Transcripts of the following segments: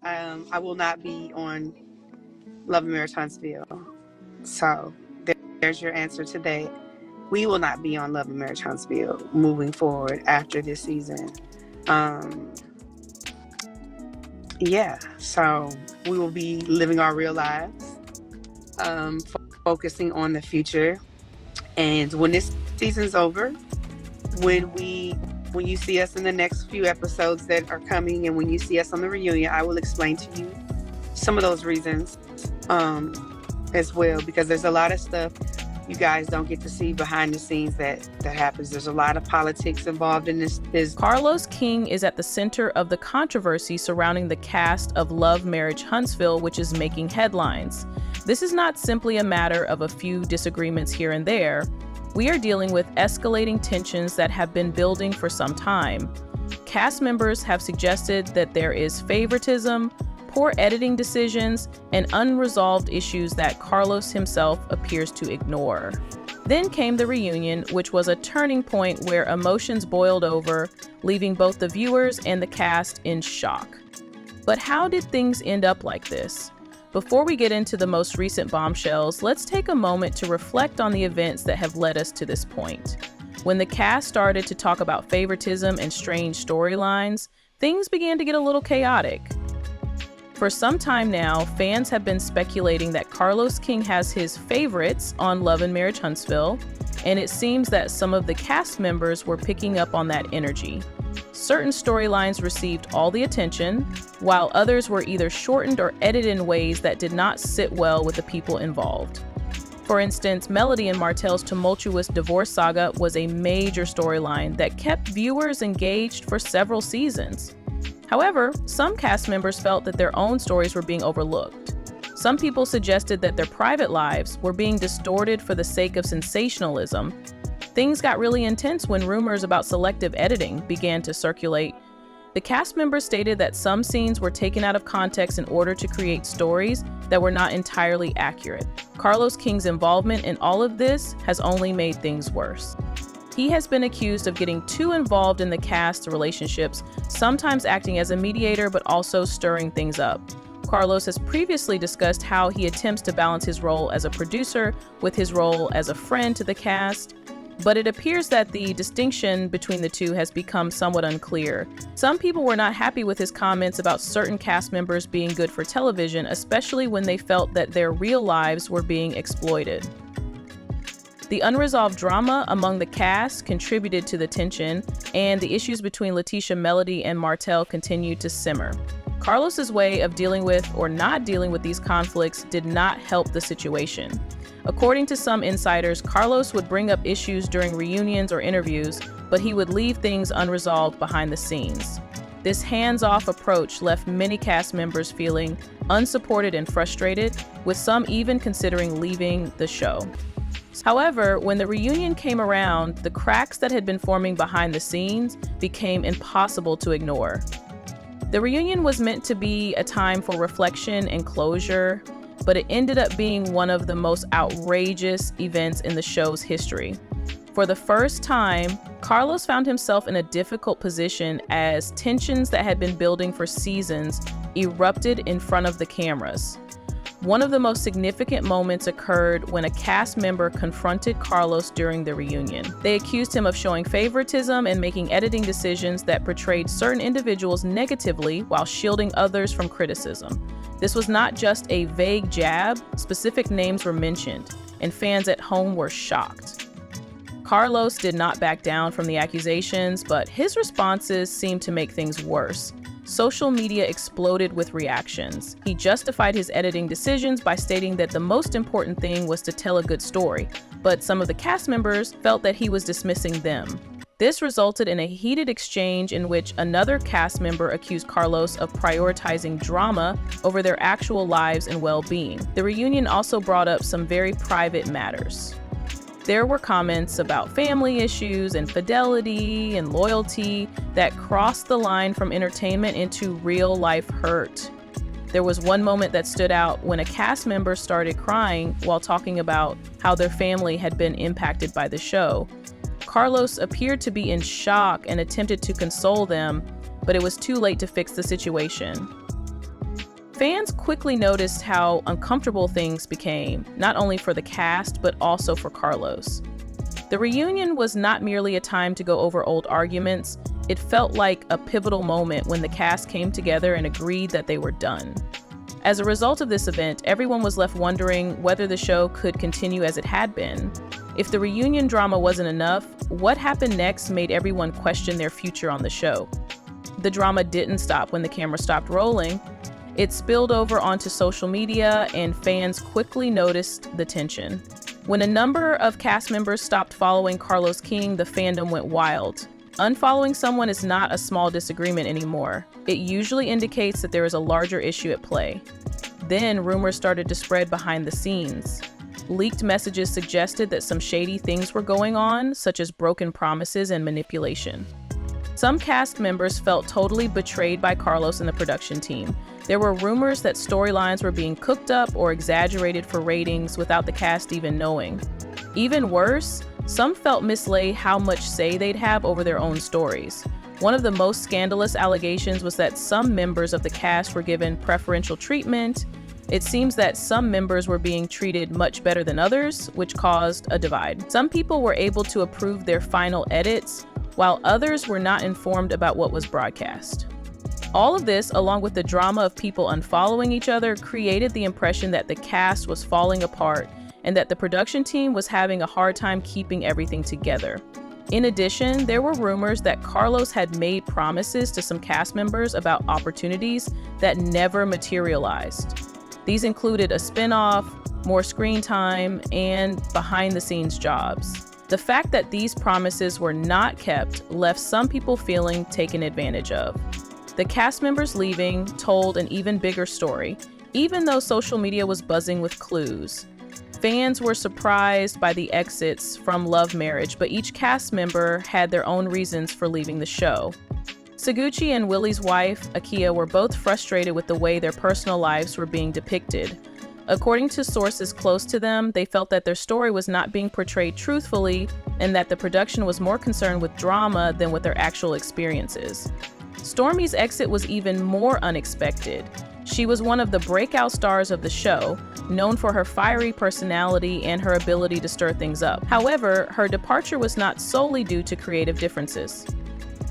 I will not be on Love and Marriage Huntsville. So there's your answer today. We will not be on Love and Marriage Huntsville moving forward after this season. Um, yeah, so we will be living our real lives, focusing on the future. And when this season's over, when we when you see us in the next few episodes that are coming, and when you see us on the reunion, I will explain to you some of those reasons as well, because there's a lot of stuff you guys don't get to see behind the scenes that happens. There's a lot of politics involved in this. Carlos King is at the center of the controversy surrounding the cast of Love, Marriage, Huntsville, which is making headlines. This is not simply a matter of a few disagreements here and there. We are dealing with escalating tensions that have been building for some time. Cast members have suggested that there is favoritism, poor editing decisions, and unresolved issues that Carlos himself appears to ignore. Then came the reunion, which was a turning point where emotions boiled over, leaving both the viewers and the cast in shock. But how did things end up like this? Before we get into the most recent bombshells, let's take a moment to reflect on the events that have led us to this point. When the cast started to talk about favoritism and strange storylines, things began to get a little chaotic. For some time now, fans have been speculating that Carlos King has his favorites on Love and Marriage Huntsville, and it seems that some of the cast members were picking up on that energy. Certain storylines received all the attention, while others were either shortened or edited in ways that did not sit well with the people involved. For instance, Melody and Martell's tumultuous divorce saga was a major storyline that kept viewers engaged for several seasons. However, some cast members felt that their own stories were being overlooked. Some people suggested that their private lives were being distorted for the sake of sensationalism. Things got really intense when rumors about selective editing began to circulate. The cast members stated that some scenes were taken out of context in order to create stories that were not entirely accurate. Carlos King's involvement in all of this has only made things worse. He has been accused of getting too involved in the cast relationships, sometimes acting as a mediator but also stirring things up. Carlos has previously discussed how he attempts to balance his role as a producer with his role as a friend to the cast, but it appears that the distinction between the two has become somewhat unclear. Some people were not happy with his comments about certain cast members being good for television, especially when they felt that their real lives were being exploited. The unresolved drama among the cast contributed to the tension, and the issues between Letitia, Melody, and Martell continued to simmer. Carlos's way of dealing with or not dealing with these conflicts did not help the situation. According to some insiders, Carlos would bring up issues during reunions or interviews, but he would leave things unresolved behind the scenes. This hands-off approach left many cast members feeling unsupported and frustrated, with some even considering leaving the show. However, when the reunion came around, the cracks that had been forming behind the scenes became impossible to ignore. The reunion was meant to be a time for reflection and closure, but it ended up being one of the most outrageous events in the show's history. For the first time, Carlos found himself in a difficult position as tensions that had been building for seasons erupted in front of the cameras. One of the most significant moments occurred when a cast member confronted Carlos during the reunion. They accused him of showing favoritism and making editing decisions that portrayed certain individuals negatively while shielding others from criticism. This was not just a vague jab, specific names were mentioned, and fans at home were shocked. Carlos did not back down from the accusations, but his responses seemed to make things worse. Social media exploded with reactions. He justified his editing decisions by stating that the most important thing was to tell a good story, but some of the cast members felt that he was dismissing them. This resulted in a heated exchange in which another cast member accused Carlos of prioritizing drama over their actual lives and well-being. The reunion also brought up some very private matters. There were comments about family issues and fidelity and loyalty that crossed the line from entertainment into real-life hurt. There was one moment that stood out when a cast member started crying while talking about how their family had been impacted by the show. Carlos appeared to be in shock and attempted to console them, but it was too late to fix the situation. Fans quickly noticed how uncomfortable things became, not only for the cast, but also for Carlos. The reunion was not merely a time to go over old arguments, it felt like a pivotal moment when the cast came together and agreed that they were done. As a result of this event, everyone was left wondering whether the show could continue as it had been. If the reunion drama wasn't enough, what happened next made everyone question their future on the show. The drama didn't stop when the camera stopped rolling. It spilled over onto social media, and fans quickly noticed the tension. When a number of cast members stopped following Carlos King, the fandom went wild. Unfollowing someone is not a small disagreement anymore. It usually indicates that there is a larger issue at play. Then rumors started to spread behind the scenes. Leaked messages suggested that some shady things were going on, such as broken promises and manipulation. Some cast members felt totally betrayed by Carlos and the production team. There were rumors that storylines were being cooked up or exaggerated for ratings without the cast even knowing. Even worse, some felt misled how much say they'd have over their own stories. One of the most scandalous allegations was that some members of the cast were given preferential treatment. It seems that some members were being treated much better than others, which caused a divide. Some people were able to approve their final edits, while others were not informed about what was broadcast. All of this, along with the drama of people unfollowing each other, created the impression that the cast was falling apart and that the production team was having a hard time keeping everything together. In addition, there were rumors that Carlos had made promises to some cast members about opportunities that never materialized. These included a spinoff, more screen time, and behind-the-scenes jobs. The fact that these promises were not kept left some people feeling taken advantage of. The cast members leaving told an even bigger story, even though social media was buzzing with clues. Fans were surprised by the exits from Love Marriage, but each cast member had their own reasons for leaving the show. Seguchi and Willie's wife, Akia, were both frustrated with the way their personal lives were being depicted. According to sources close to them, they felt that their story was not being portrayed truthfully and that the production was more concerned with drama than with their actual experiences. Stormy's exit was even more unexpected. She was one of the breakout stars of the show, known for her fiery personality and her ability to stir things up. However, her departure was not solely due to creative differences.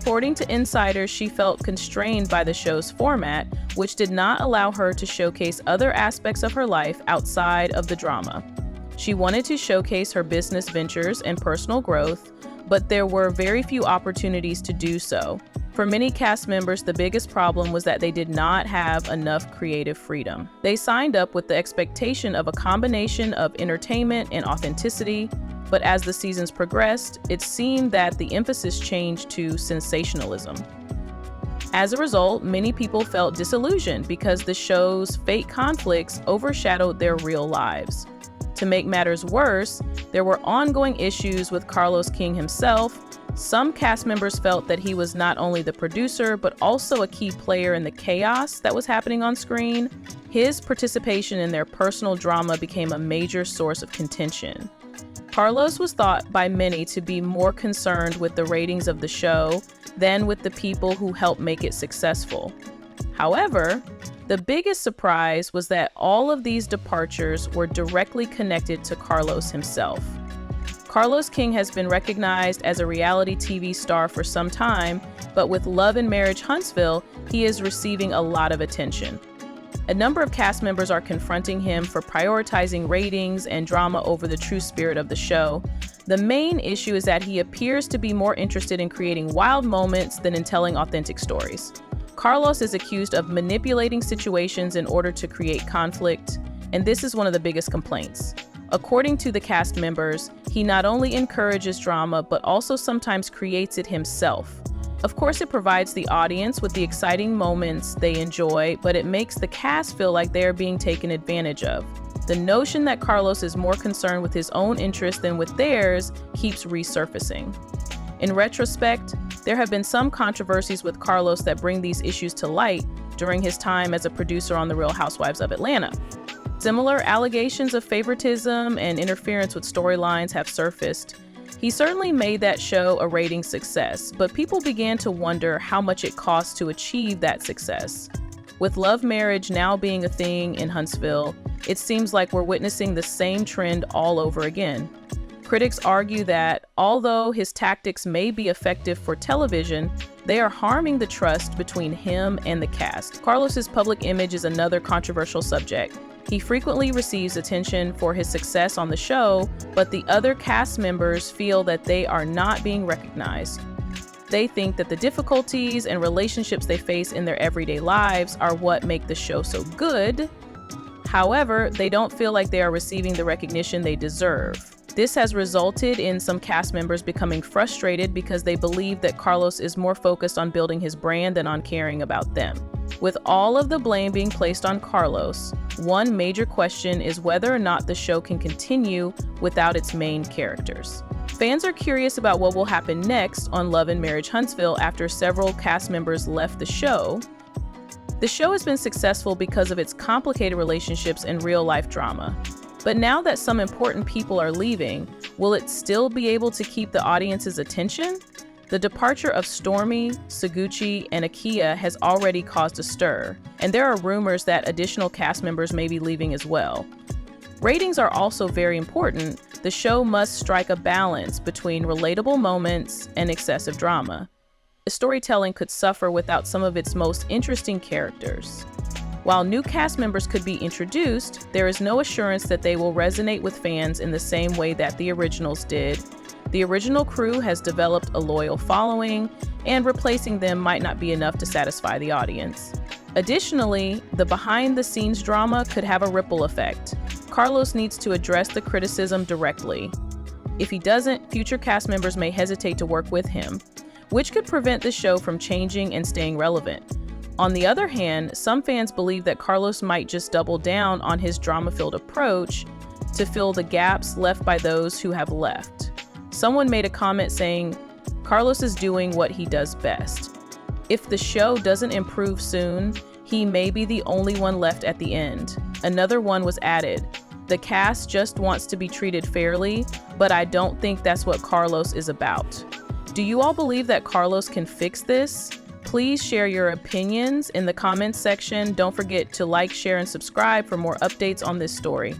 According to insiders, she felt constrained by the show's format, which did not allow her to showcase other aspects of her life outside of the drama. She wanted to showcase her business ventures and personal growth, but there were very few opportunities to do so. For many cast members, the biggest problem was that they did not have enough creative freedom. They signed up with the expectation of a combination of entertainment and authenticity, but as the seasons progressed, it seemed that the emphasis changed to sensationalism. As a result, many people felt disillusioned because the show's fake conflicts overshadowed their real lives. To make matters worse, there were ongoing issues with Carlos King himself. Some cast members felt that he was not only the producer, but also a key player in the chaos that was happening on screen. His participation in their personal drama became a major source of contention. Carlos was thought by many to be more concerned with the ratings of the show than with the people who helped make it successful. However, the biggest surprise was that all of these departures were directly connected to Carlos himself. Carlos King has been recognized as a reality TV star for some time, but with Love and Marriage Huntsville, he is receiving a lot of attention. A number of cast members are confronting him for prioritizing ratings and drama over the true spirit of the show. The main issue is that he appears to be more interested in creating wild moments than in telling authentic stories. Carlos is accused of manipulating situations in order to create conflict, and this is one of the biggest complaints. According to the cast members, he not only encourages drama, but also sometimes creates it himself. Of course, it provides the audience with the exciting moments they enjoy, but it makes the cast feel like they are being taken advantage of. The notion that Carlos is more concerned with his own interests than with theirs keeps resurfacing. In retrospect, there have been some controversies with Carlos that bring these issues to light during his time as a producer on The Real Housewives of Atlanta. Similar allegations of favoritism and interference with storylines have surfaced. He certainly made that show a rating success, but people began to wonder how much it cost to achieve that success. With love marriage now being a thing in Huntsville, it seems like we're witnessing the same trend all over again. Critics argue that although his tactics may be effective for television, they are harming the trust between him and the cast. Carlos's public image is another controversial subject. He frequently receives attention for his success on the show, but the other cast members feel that they are not being recognized. They think that the difficulties and relationships they face in their everyday lives are what make the show so good. However, they don't feel like they are receiving the recognition they deserve. This has resulted in some cast members becoming frustrated because they believe that Carlos is more focused on building his brand than on caring about them. With all of the blame being placed on Carlos, one major question is whether or not the show can continue without its main characters. Fans are curious about what will happen next on Love and Marriage Huntsville after several cast members left the show. The show has been successful because of its complicated relationships and real-life drama. But now that some important people are leaving, will it still be able to keep the audience's attention? The departure of Stormy, Suguchi, and Akia has already caused a stir, and there are rumors that additional cast members may be leaving as well. Ratings are also very important. The show must strike a balance between relatable moments and excessive drama. The storytelling could suffer without some of its most interesting characters. While new cast members could be introduced, there is no assurance that they will resonate with fans in the same way that the originals did. The original crew has developed a loyal following, and replacing them might not be enough to satisfy the audience. Additionally, the behind-the-scenes drama could have a ripple effect. Carlos needs to address the criticism directly. If he doesn't, future cast members may hesitate to work with him, which could prevent the show from changing and staying relevant. On the other hand, some fans believe that Carlos might just double down on his drama-filled approach to fill the gaps left by those who have left. Someone made a comment saying, "Carlos is doing what he does best." If the show doesn't improve soon, he may be the only one left at the end. Another one was added, "The cast just wants to be treated fairly, but I don't think that's what Carlos is about." Do you all believe that Carlos can fix this? Please share your opinions in the comments section. Don't forget to like, share, and subscribe for more updates on this story.